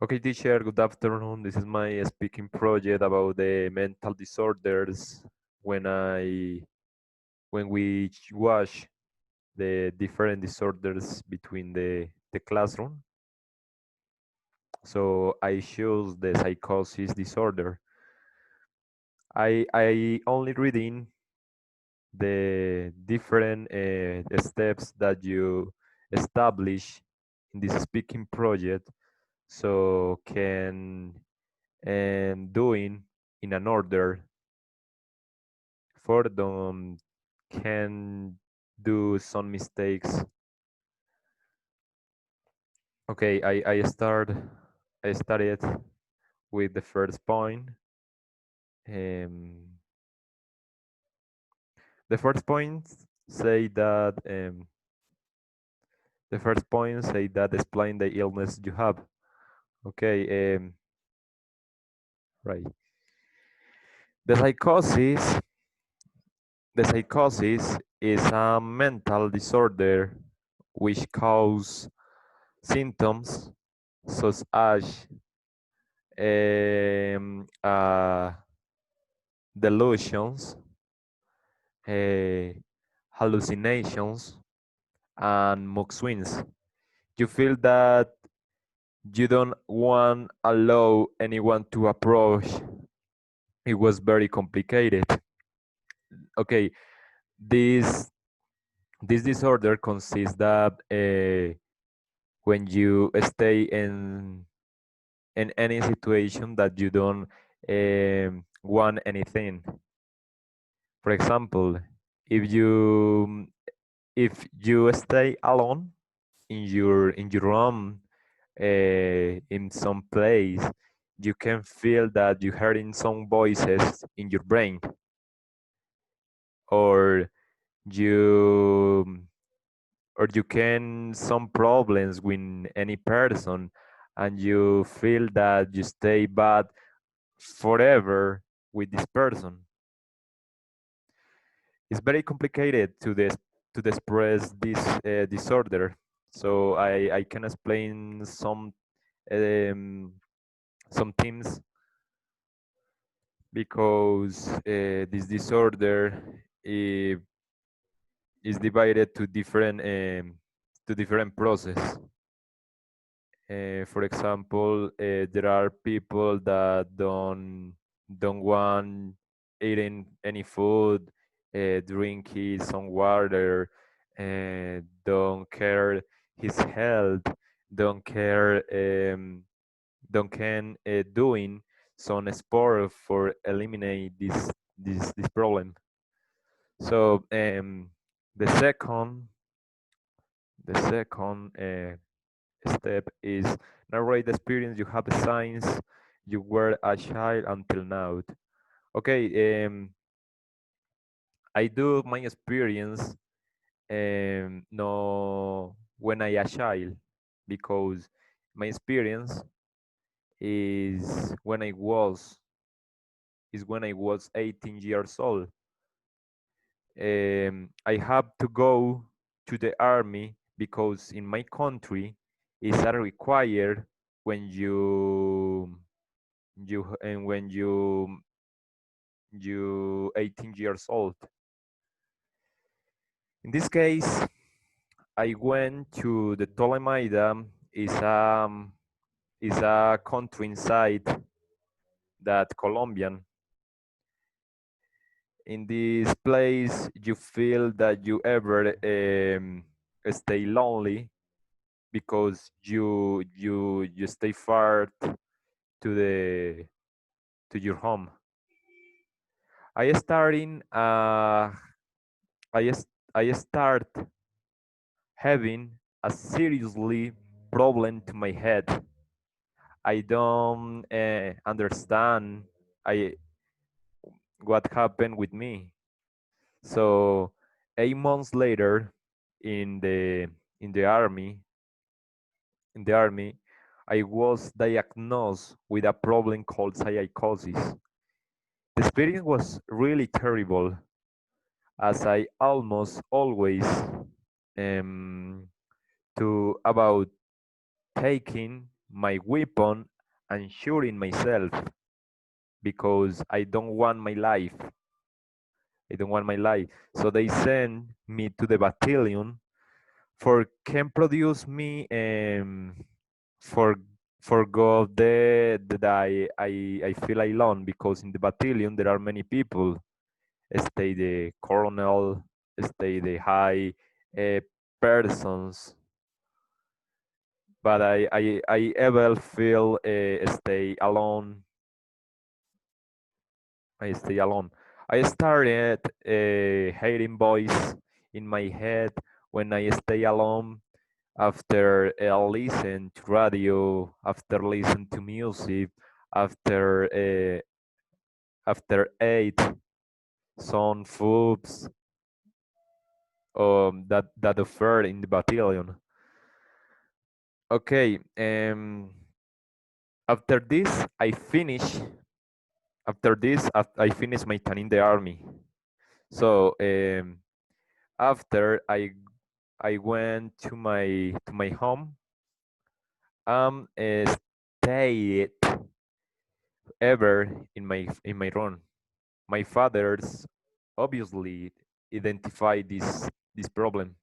Okay, teacher, good afternoon. This is my speaking project about the mental disorders when I when we watch the different disorders between the classroom. So I choose the psychosis disorder. I only reading the different steps that you establish in this speaking project so can doing in an order for them can do some mistakes. Okay, I started with the first point. Um, the first point say that explain the illness you have. Okay, right. The psychosis the psychosis is a mental disorder which cause symptoms such as uh, delusions, uh, hallucinations, and mood swings. You feel that you don't want allow anyone to approach. It was very complicated. Okay, this this disorder consists that when you stay in any situation that you don't want anything. For example, if you stay alone in your room in some place, you can feel that you're hearing some voices in your brain, or you you can some problems with any person, and you feel that you stay bad forever with this person. It's very complicated to express this disorder. So I can explain um, some things because this disorder uh, is divided to different process. For example, there are people that don't want eating any food, drinking some water, don't care his health, don't care, don't can doing some sport for eliminate this problem. So the second the second step is narrate the experience you have since you were a child until now. Okay, I do my experience no when I a child because my experience is when I was 18 years old. I have to go to the army because in my country it's a required when when you 18 years old. In this case, I went to the Ptolemaida. Is a country inside that Colombian. In this place, you feel that you ever stay lonely because you stay far to the to your home. I starting I I start having a seriously problem to my head. I don't understand I what happened with me. So 8 months later, in the army, in the army, I was diagnosed with a problem called psychosis. The experience was really terrible, as I almost always um, to about taking my weapon and shooting myself because I don't want my life. I don't want my life. So they send me to the battalion for can produce me for forgot that I feel alone because in the battalion there are many people. Stay the colonel, stay the high uh, persons, but I ever feel stay alone. I stay alone. I started hearing voice in my head when I stay alone after listen to radio, after listen to music, after after eat some foods that offer in the battalion. Okay, after this I finish. After this, I finish my time in the army. So after I went to my home, stayed ever in my room. My father's obviously identified this problem.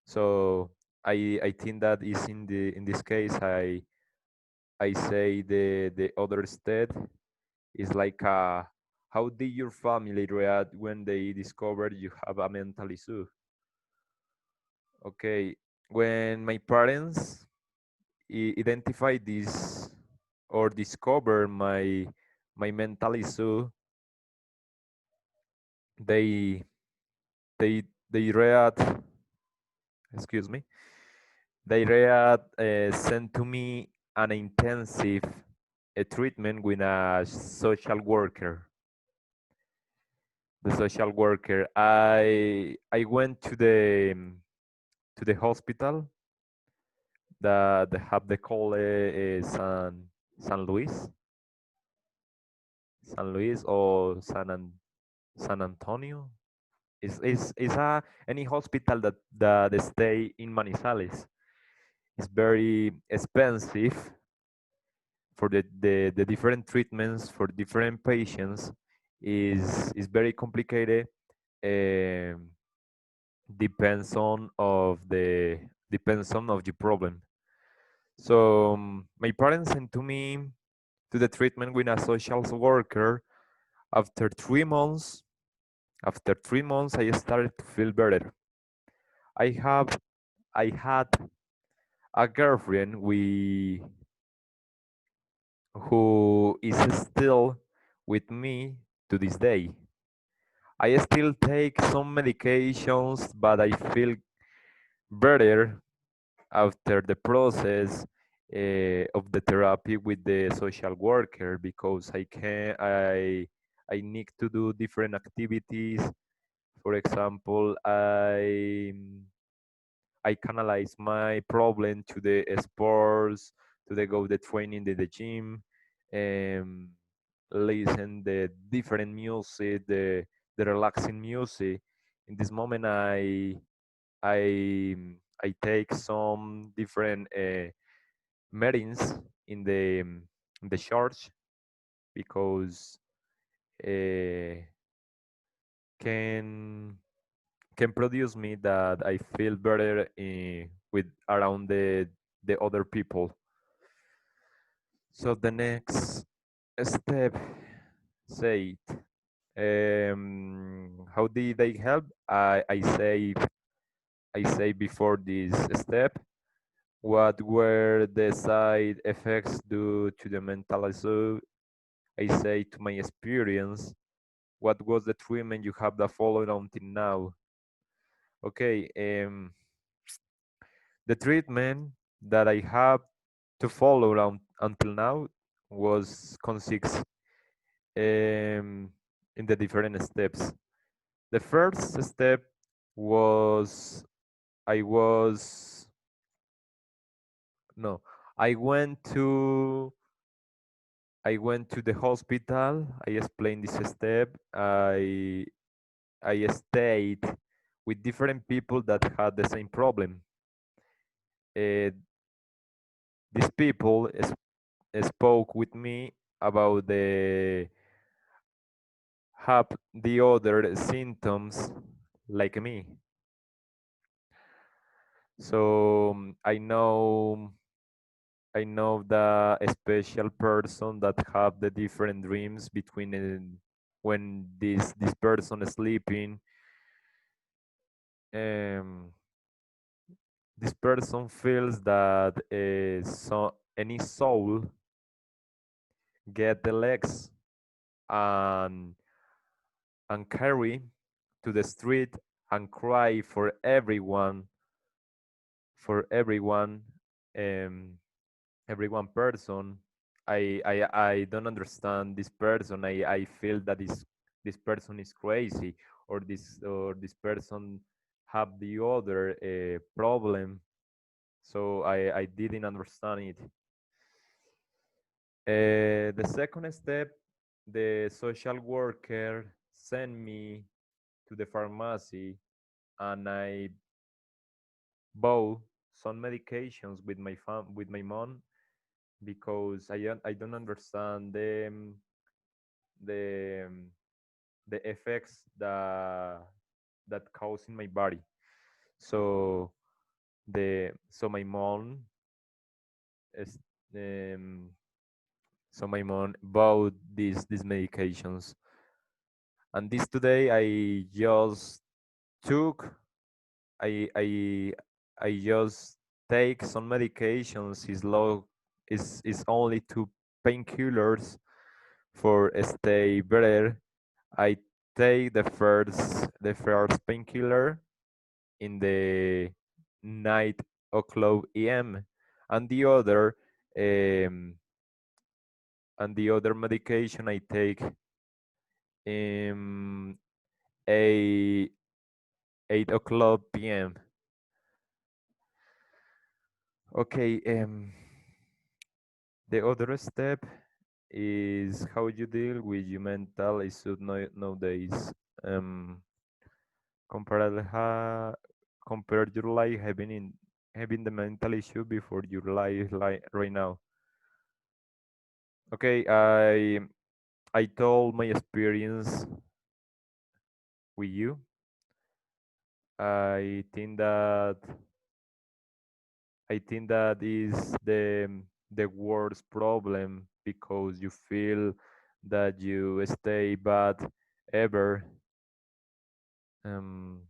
So I think that is in this case I say the other step is like how did your family react when they discovered you have a mental issue? Okay, when my parents identify this or discover my mental issue, they they react. Excuse me. They react sent to me an intensive treatment with a social worker. The social worker. I went to the hospital that they have the call San Luis, San Luis or San Antonio. Is a any hospital that stay in Manizales. It's very expensive for the different treatments for different patients. Is very complicated. Um, depends on of the depends on of the problem. So my parents sent to me to the treatment with a social worker. After 3 months, after 3 months, I started to feel better. I have I had a girlfriend who is still with me to this day. I still take some medications, but I feel better after the process of the therapy with the social worker because I need to do different activities. For example, I canalize my problem to the sports, to the go the training, the gym, um, listen the different music, the relaxing music. In this moment, I I take some different meetings in the church because uh, can can produce me that I feel better with around the other people. So the next step, say it. How did they help? I say before this step, what were the side effects due to the mental issue? I say to my experience, what was the treatment you have that followed until now? Okay, the treatment that I have to follow until now was consists in the different steps. The first step was I was no, I went to I went to the hospital. I explained this step. I stayed with different people that had the same problem. Uh, these people spoke with me about the have the other symptoms like me. So I know the special person that have the different dreams between when this person is sleeping. Um, this person feels that any soul get the legs and carry to the street and cry for um, everyone person. I don't understand this person. I feel that this person is crazy, or this person have the other problem. So I didn't understand it. The second step, the social worker sent me to the pharmacy, and I bought some medications with with my mom, because I don't understand the the effects that cause in my body. So my mom is um, my mom bought these medications, and this today I just took I I just take some medications. Is only two painkillers for stay better. I take the first painkiller in the 9 o'clock a.m. and um, the other medication I take um 8 8 o'clock p.m. Okay, the other step is how you deal with your mental issue nowadays. Um, compare compare your life having the mental issue before your life like right now. Okay, I told my experience with you. I think that is the worst problem, because you feel that you stay bad ever. Um,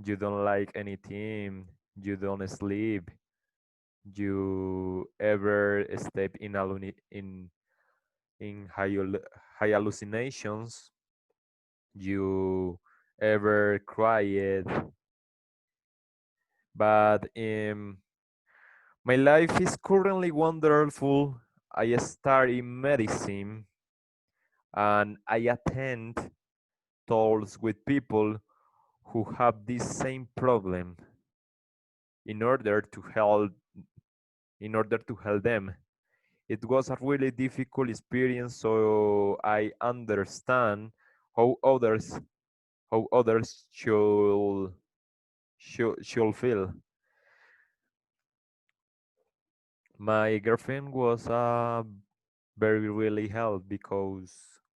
you don't like anything. You don't sleep. You ever step in in high hallucinations. You ever cried. But my life is currently wonderful. I study medicine, and I attend talks with people who have this same problem in order to help them. It was a really difficult experience, so I understand how others should feel. My girlfriend was very really help, because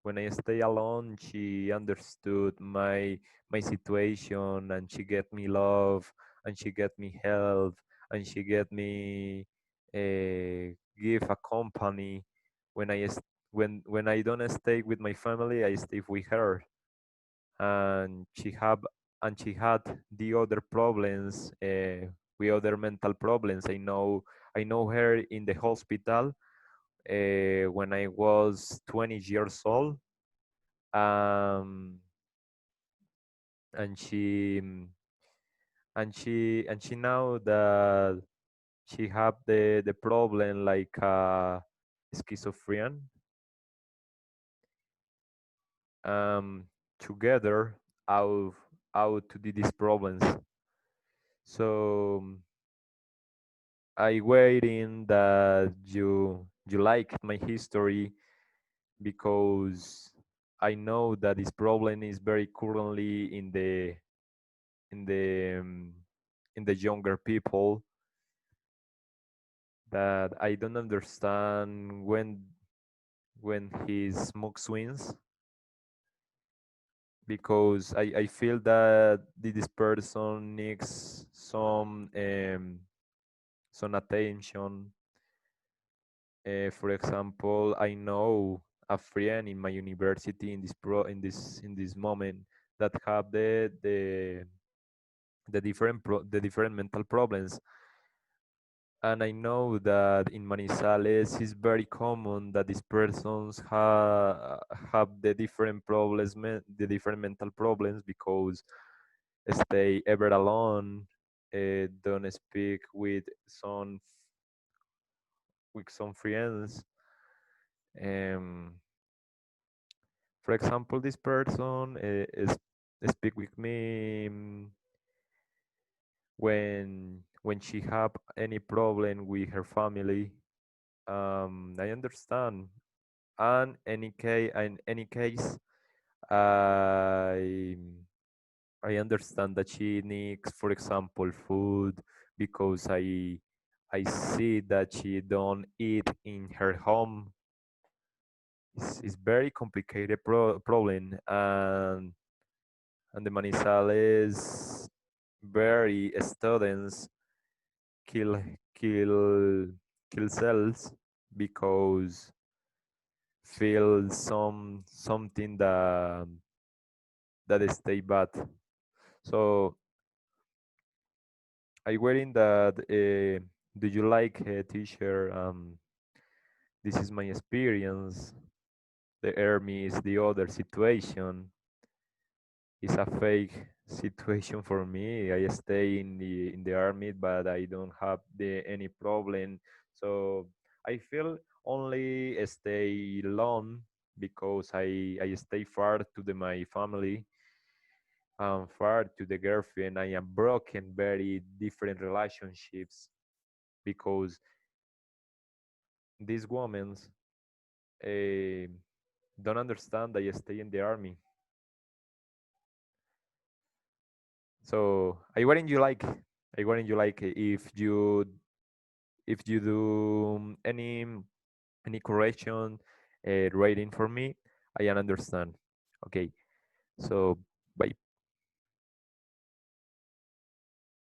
when I stay alone, she understood my situation, and she get me love, and she get me help, and she get me give a company when when I don't stay with my family. I stay with her, and she had the other problems, with other mental problems. I know her in the hospital when I was 20 years old, um, and she now that she have the problem like schizophrenia, um, together out to these problems. So I waiting that you like my history, because I know that this problem is very currently in the um, in the younger people. that I don't understand when he smoke swings, because I feel that this person needs some attention. For example, I know a friend in my university in this moment that have the different mental problems, and I know that in Manizales it's very common that these persons have the different problems, the different mental problems, because stay ever alone, don't speak with some friends. Um, for example, this person is speak with me when she have any problem with her family. I understand. And in any case, I I understand that she needs, for example, food, because I see that she don't eat in her home. It's very complicated problem, and the Manizales very students kill kill kill cells because feel something that stay bad. So I wearing that. Do you like a t-shirt? This is my experience. The army is the other situation. It's a fake situation for me. I stay in the army, but I don't have any problem. So I feel only stay alone because I stay far to my family, far to the girlfriend. I am broken very different relationships because these women uh, don't understand I stay in the army. So I wouldn't you like if you do any correction rating for me, I understand. Okay, so bye.